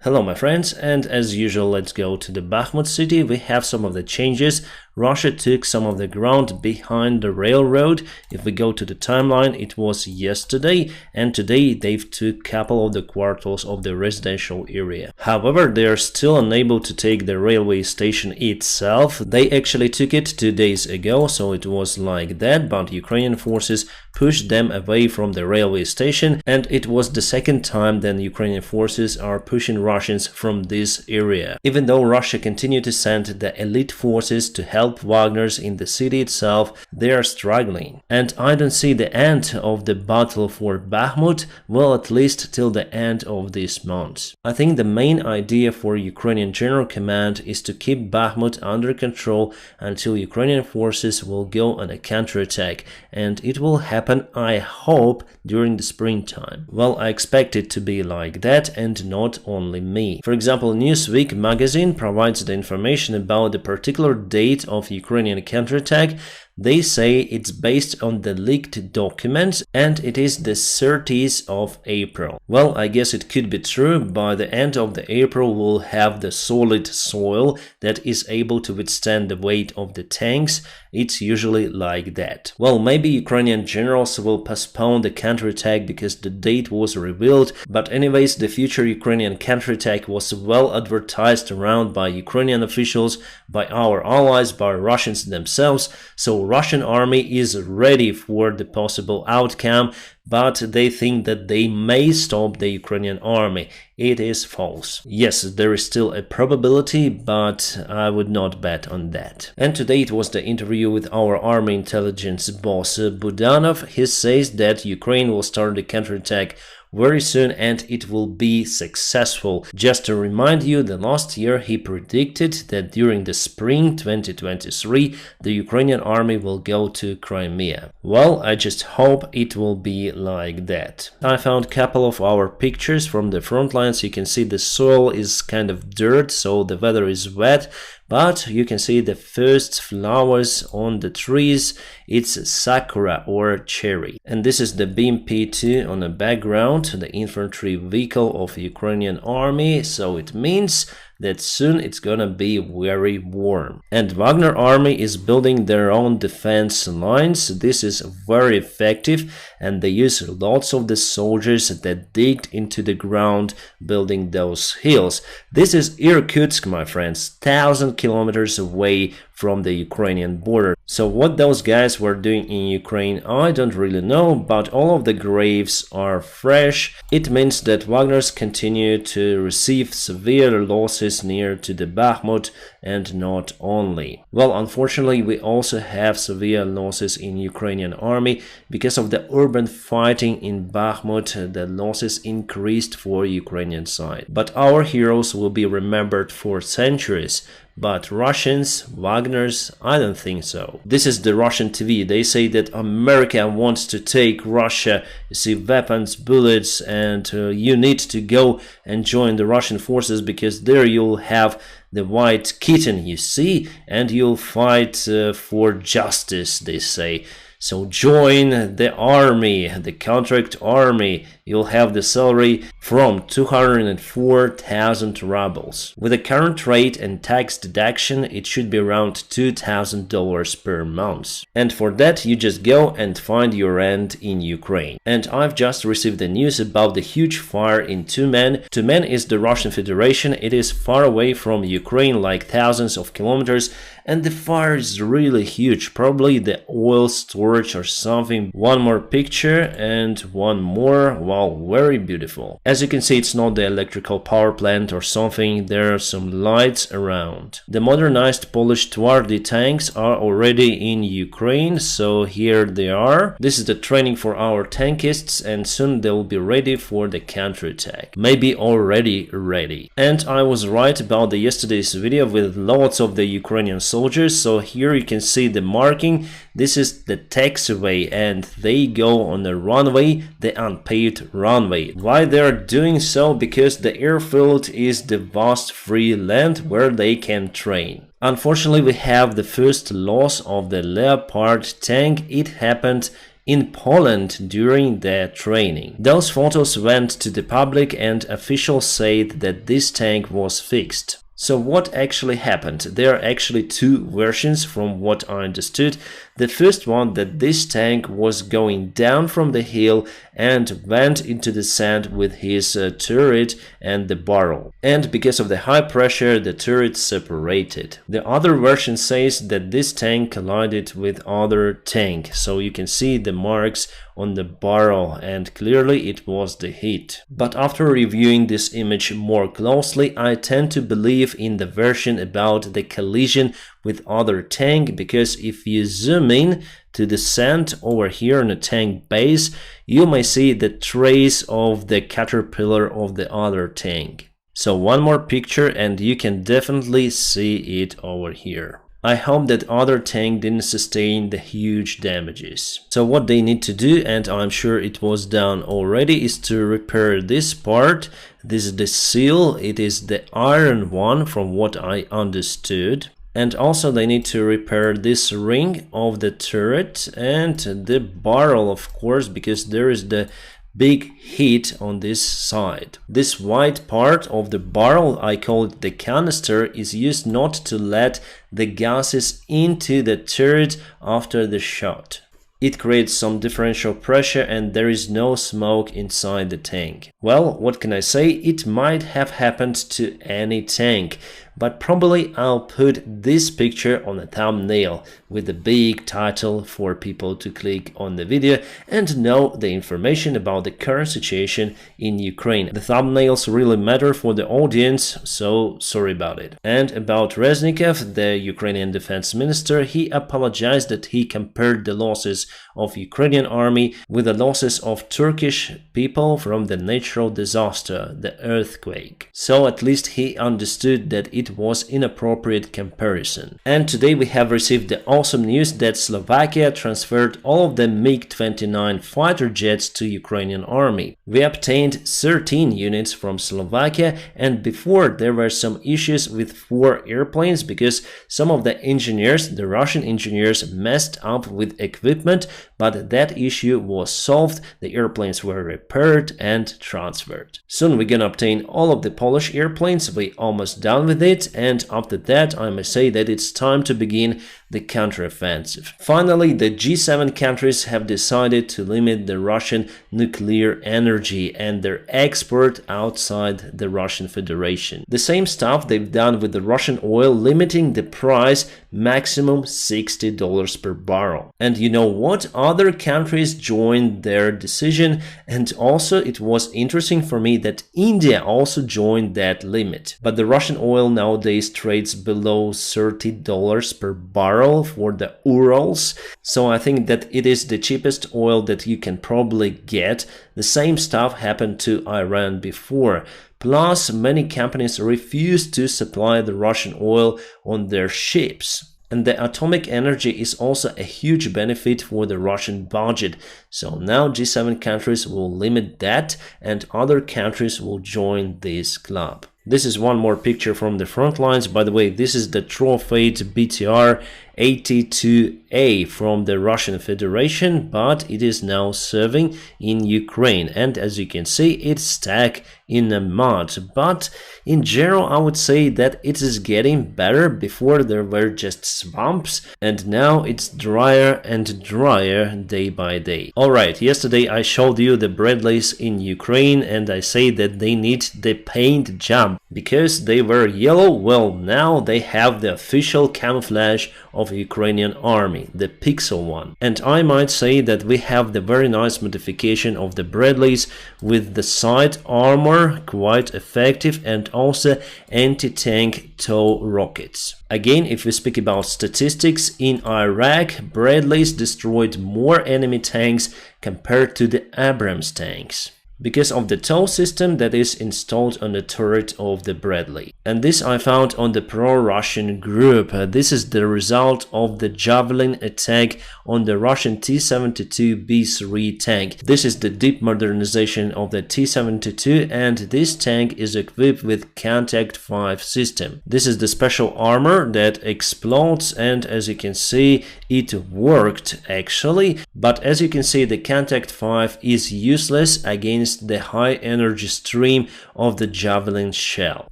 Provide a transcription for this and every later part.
Hello my friends, and as usual let's go to the Bakhmut city. We have some of the changes. Russia took some of the ground behind the railroad. If we go to the timeline, it was yesterday, and today they've took a couple of the quarters of the residential area. However, they are still unable to take the railway station itself. They actually took it 2 days ago, so it was like that, but Ukrainian forces pushed them away from the railway station, and it was the second time that Ukrainian forces are pushing Russians from this area. Even though Russia continued to send the elite forces to help Wagner's in the city itself, they are struggling. And I don't see the end of the battle for Bakhmut, well, at least till the end of this month. I think the main idea for Ukrainian General Command is to keep Bakhmut under control until Ukrainian forces will go on a counterattack, and it will happen, I hope, during the springtime. Well, I expect it to be like that, and not only me. For example, Newsweek magazine provides the information about the particular date of Ukrainian counterattack. They say it's based on the leaked documents, and it is the 30th of April. Well, I guess it could be true. By the end of the April, we'll have the solid soil that is able to withstand the weight of the tanks. It's usually like that. Well, maybe Ukrainian generals will postpone the counterattack because the date was revealed, but anyways, the future Ukrainian counterattack was well advertised around by Ukrainian officials, by our allies, by Russians themselves, so Russian army is ready for the possible outcome, but they think that they may stop the Ukrainian army. It is false. Yes, there is still a probability, but I would not bet on that. And today it was the interview with our army intelligence boss Budanov. He says that Ukraine will start the counterattack very soon and it will be successful. Just to remind you, the last year he predicted that during the spring 2023 the Ukrainian army will go to Crimea. Well, I just hope it will be like that. I found a couple of our pictures from the front lines. You can see the soil is kind of dirt, so the weather is wet, but you can see the first flowers on the trees. It's sakura or cherry. And this is the BMP-2 on the background, the infantry vehicle of Ukrainian army, so it means that soon it's gonna be very warm. And Wagner army is building their own defense lines. This is very effective, and they use lots of the soldiers that digged into the ground building those hills. This is Irkutsk, my friends, 1,000 kilometers away from the Ukrainian border. So what those guys were doing in Ukraine, I don't really know, but all of the graves are fresh. It means that Wagner's continue to receive severe losses near to the Bakhmut, and not only. Well, unfortunately, we also have severe losses in Ukrainian army because of the urban fighting in Bakhmut. The losses increased for Ukrainian side. But our heroes will be remembered for centuries. But Russians, Wagner's, I don't think so. This is the Russian TV. They say that America wants to take Russia, you see, weapons, bullets, and you need to go and join the Russian forces because there you'll have the white kitten, you see, and you'll fight for justice, they say. So join the army, the contract army. You'll have the salary from 204,000 rubles. With the current rate and tax deduction, it should be around $2,000 per month. And for that, you just go and find your end in Ukraine. And I've just received the news about the huge fire in Tyumen. Tyumen is the Russian Federation. It is far away from Ukraine, like thousands of kilometers, and the fire is really huge. Probably the oil storage or something. One more picture and one more. Wow, very beautiful. As you can see, it's not the electrical power plant or something. There are some lights around. The modernized Polish Twardy tanks are already in Ukraine, so here they are. This is the training for our tankists, and soon they will be ready for the counterattack. Maybe already ready. And I was right about the yesterday's video with lots of the Ukrainian soldiers. So here you can see the marking. This is the taxiway, and they go on the runway, the unpaved runway. Why they are doing so? Because the airfield is the vast free land where they can train. Unfortunately, we have the first loss of the Leopard tank. It happened in Poland during their training. Those photos went to the public and officials said that this tank was fixed. So what actually happened? There are actually two versions from what I understood. The first one, that this tank was going down from the hill and went into the sand with his turret and the barrel. And because of the high pressure, the turret separated. The other version says that this tank collided with other tank. So you can see the marks on the barrel and clearly it was the hit. But after reviewing this image more closely, I tend to believe in the version about the collision with other tank, because if you zoom in to the sand over here on the tank base, you may see the trace of the caterpillar of the other tank. So one more picture and you can definitely see it over here. I hope that other tank didn't sustain the huge damages. So what they need to do, and I'm sure it was done already, is to repair this part. This is the seal, it is the iron one from what I understood. And also they need to repair this ring of the turret and the barrel, of course, because there is the big hit on this side. This white part of the barrel, I call it the canister, is used not to let the gases into the turret after the shot. It creates some differential pressure and there is no smoke inside the tank. Well, what can I say? It might have happened to any tank, but probably I'll put this picture on a thumbnail with a big title for people to click on the video and know the information about the current situation in Ukraine. The thumbnails really matter for the audience, so sorry about it. And about Reznikov, the Ukrainian defense minister, he apologized that he compared the losses of Ukrainian army with the losses of Turkish people from the natural disaster, the earthquake. So at least he understood that it was inappropriate comparison. And today we have received the awesome news that Slovakia transferred all of the MiG-29 fighter jets to Ukrainian army. We obtained 13 units from Slovakia, and before there were some issues with 4 airplanes because some of the engineers, the Russian engineers, messed up with equipment, but that issue was solved, the airplanes were repaired and transferred. Soon we're gonna obtain all of the Polish airplanes, we're almost done with it, and after that I must say that it's time to begin the counteroffensive. Finally, the G7 countries have decided to limit the Russian nuclear energy and their export outside the Russian Federation. The same stuff they've done with the Russian oil, limiting the price maximum $60 per barrel. And you know what? Other countries joined their decision, and also it was interesting for me that India also joined that limit. But the Russian oil nowadays trades below $30 per barrel for the Urals, so I think that it is the cheapest oil that you can probably get. The same stuff happened to Iran before. Plus, many companies refused to supply the Russian oil on their ships. And the atomic energy is also a huge benefit for the Russian budget. So now G7 countries will limit that and other countries will join this club. This is one more picture from the front lines. By the way, this is the trophied BTR 82A from the Russian Federation, but it is now serving in Ukraine. And as you can see, it's stuck in the mud. But in general, I would say that it is getting better. Before there were just swamps, and now it's drier and drier day by day. Alright, yesterday I showed you the Bradleys in Ukraine, and I say that they need the paint job because they were yellow. Well, now they have the official camouflage of Ukrainian army, the pixel one. And I might say that we have the very nice modification of the Bradleys with the side armor, quite effective, and also anti-tank tow rockets. Again, if we speak about statistics, in Iraq, Bradleys destroyed more enemy tanks compared to the Abrams tanks. because of the tow system that is installed on the turret of the Bradley. And this I found on the pro-Russian group. This is the result of the Javelin attack on the Russian T-72B3 tank. This is the deep modernization of the T-72, and this tank is equipped with Contact 5 system. This is the special armor that explodes, and as you can see, it worked actually, but as you can see, the Contact 5 is useless against the high energy stream of the Javelin shell.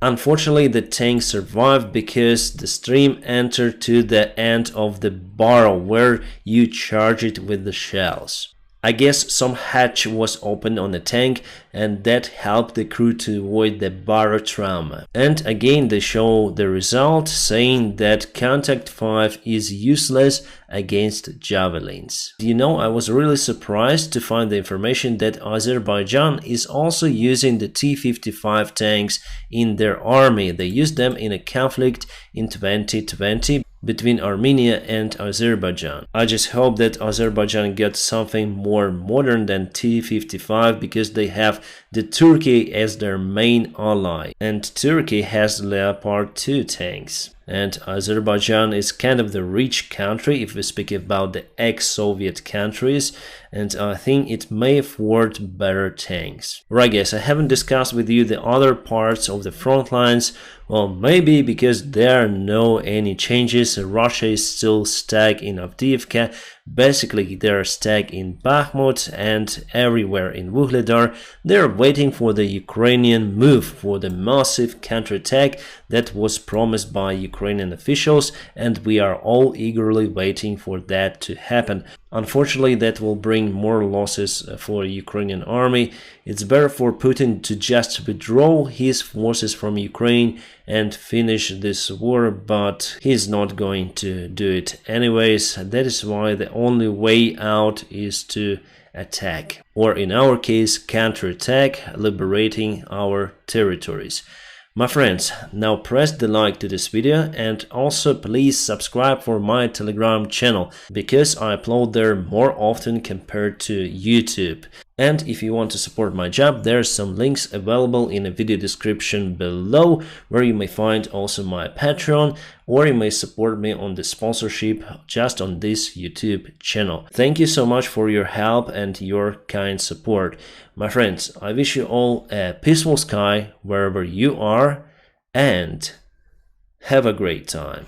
Unfortunately, the tank survived because the stream entered to the end of the barrel where you charge it with the shells. I guess some hatch was opened on the tank, and that helped the crew to avoid the barrel trauma. And again they show the result, saying that Contact 5 is useless against javelins. You know, I was really surprised to find the information that Azerbaijan is also using the T-55 tanks in their army. They used them in a conflict in 2020 between Armenia and Azerbaijan. I just hope that Azerbaijan gets something more modern than T-55, because they have the Turkey as their main ally, and Turkey has Leopard 2 tanks. And Azerbaijan is kind of the rich country if we speak about the ex-Soviet countries, and I think it may afford better tanks. Right guys, I haven't discussed with you the other parts of the front lines. Well, maybe because there are no any changes. Russia is still stuck in Avdiivka. Basically, they're stuck in Bakhmut and everywhere in Vuhledar. They're waiting for the Ukrainian move, for the massive counterattack that was promised by Ukrainian officials, and we are all eagerly waiting for that to happen. Unfortunately, that will bring more losses for the Ukrainian army. It's better for Putin to just withdraw his forces from Ukraine and finish this war, but he's not going to do it anyways. That is why the only way out is to attack, or in our case, counterattack, liberating our territories. My friends, now press the like to this video, and also please subscribe for my Telegram channel, because I upload there more often compared to YouTube. And if you want to support my job, there are some links available in the video description below, where you may find also my Patreon, or you may support me on the sponsorship just on this YouTube channel. Thank you so much for your help and your kind support. My friends, I wish you all a peaceful sky wherever you are, and have a great time.